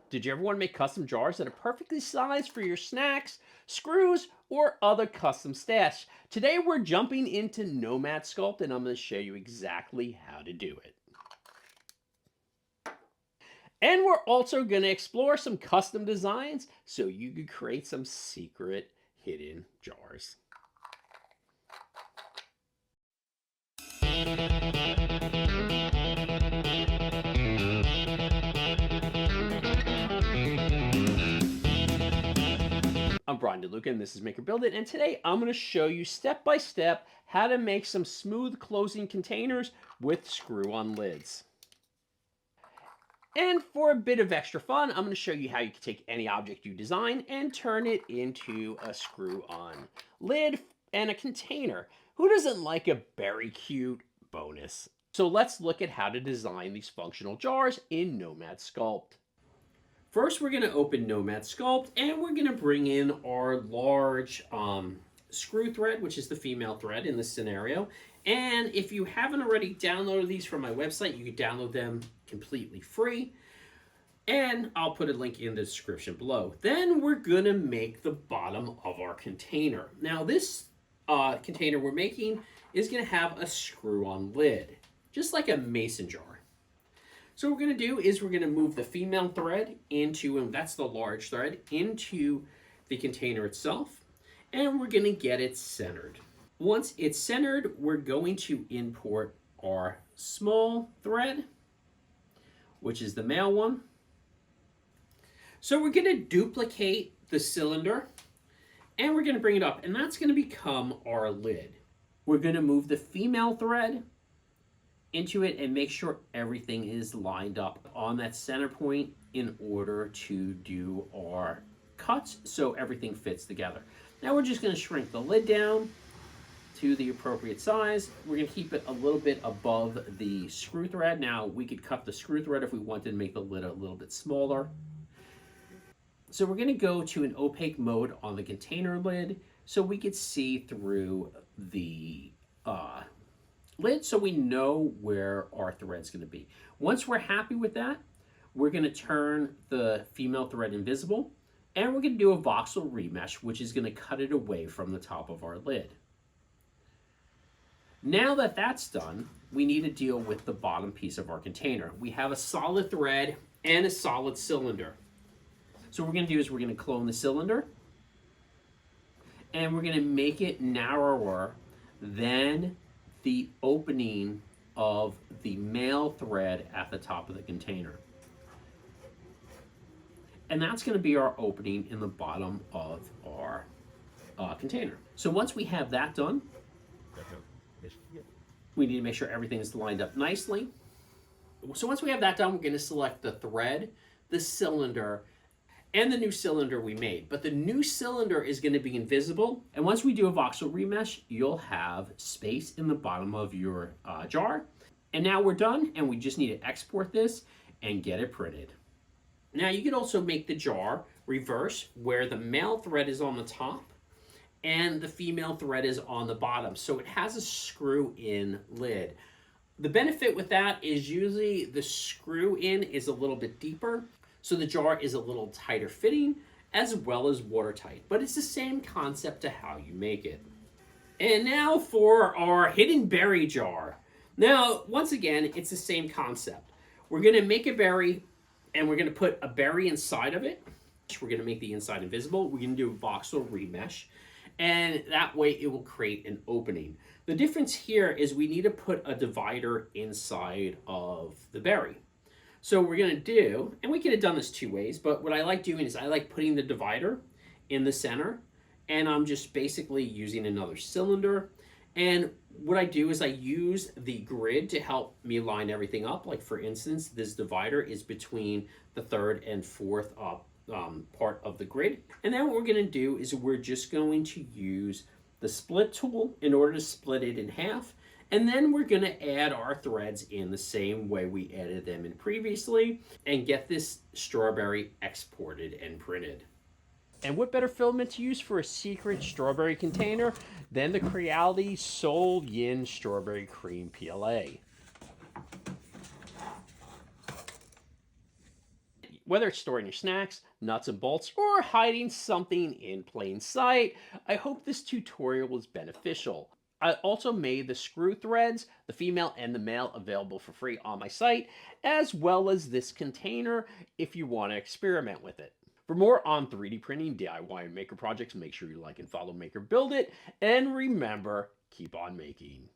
Did you ever want to make custom jars that are perfectly sized for your snacks, screws, or other custom stash? Today we're jumping into Nomad Sculpt and I'm going to show you exactly how to do it. And we're also going to explore some custom designs so you can create some secret hidden jars. I'm Brian DeLuca and this is Maker Build It, and today I'm going to show you step by step how to make some smooth closing containers with screw-on lids. And for a bit of extra fun, I'm going to show you how you can take any object you design and turn it into a screw-on lid and a container. Who doesn't like a very cute bonus? So let's look at how to design these functional jars in Nomad Sculpt. First, we're going to open Nomad Sculpt and we're going to bring in our large screw thread, which is the female thread in this scenario. And if you haven't already downloaded these from my website, you can download them completely free. And I'll put a link in the description below. Then we're going to make the bottom of our container. Now this container we're making is going to have a screw-on lid, just like a mason jar. So what we're going to do is we're going to move the female thread into, and that's the large thread, into the container itself. And we're going to get it centered. Once it's centered, we're going to import our small thread, which is the male one. So we're going to duplicate the cylinder and we're going to bring it up, and that's going to become our lid. We're going to move the female thread into it and make sure everything is lined up on that center point in order to do our cuts so everything fits together. Now we're just going to shrink the lid down to the appropriate size. We're going to keep it a little bit above the screw thread. Now we could cut the screw thread if we wanted to make the lid a little bit smaller. So we're going to go to an opaque mode on the container lid so we could see through the lid so we know where our thread's going to be. Once we're happy with that, we're going to turn the female thread invisible and we're going to do a voxel remesh, which is going to cut it away from the top of our lid. Now that that's done, we need to deal with the bottom piece of our container. We have a solid thread and a solid cylinder. So what we're going to do is we're going to clone the cylinder and we're going to make it narrower than the opening of the male thread at the top of the container. And that's going to be our opening in the bottom of our container. So once we have that done, we need to make sure everything is lined up nicely. So once we have that done, we're going to select the thread, the cylinder, and the new cylinder we made. But the new cylinder is going to be invisible. And once we do a voxel remesh, you'll have space in the bottom of your jar. And now we're done, and we just need to export this and get it printed. Now you can also make the jar reverse, where the male thread is on the top and the female thread is on the bottom. So it has a screw-in lid. The benefit with that is usually the screw-in is a little bit deeper, so the jar is a little tighter fitting as well as watertight. But it's the same concept to how you make it. And now for our hidden berry jar. Now, once again, it's the same concept. We're going to make a berry and we're going to put a berry inside of it. We're going to make the inside invisible. We're going to do a voxel remesh. And that way it will create an opening. The difference here is we need to put a divider inside of the berry. So what we're going to do, and we could have done this two ways, but what I like doing is I like putting the divider in the center, and I'm just basically using another cylinder. And what I do is I use the grid to help me line everything up. Like for instance, this divider is between the third and fourth part of the grid. And then what we're going to do is we're just going to use the split tool in order to split it in half. And then we're going to add our threads in the same way we added them in previously and get this strawberry exported and printed. And what better filament to use for a secret strawberry container than the Creality Sol Yin Strawberry Cream PLA. Whether it's storing your snacks, nuts and bolts, or hiding something in plain sight, I hope this tutorial was beneficial. I also made the screw threads, the female and the male, available for free on my site, as well as this container if you want to experiment with it. For more on 3D printing, DIY, and maker projects, make sure you like and follow Maker Build It, and remember, keep on making.